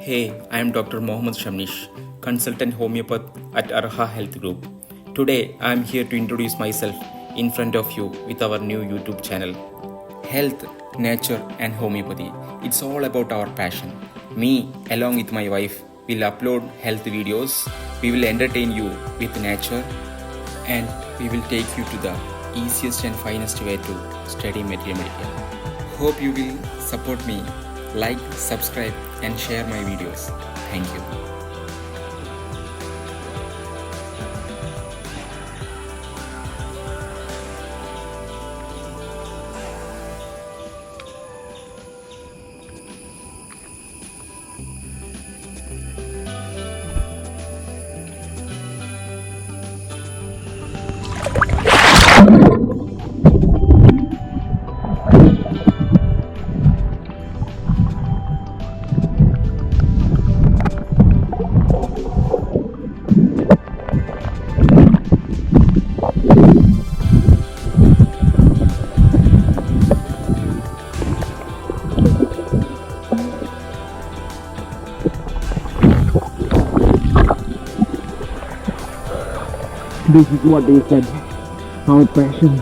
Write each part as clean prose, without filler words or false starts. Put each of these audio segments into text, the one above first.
Hey, I am Dr. Mohammed Shamnish, consultant homeopath at Arha Health Group. Today, I am here to introduce myself in front of you with our new YouTube channel. Health, nature, and homeopathy. It's all about our passion. Me, along with my wife, will upload health videos. We will entertain you with nature, and we will take you to the easiest and finest way to study material medicine. Hope you will support me. Like, subscribe, and share my videos. Thank you. This is what they said, our passion,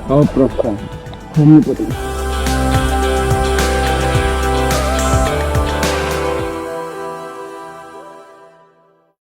our profession, homeopathy.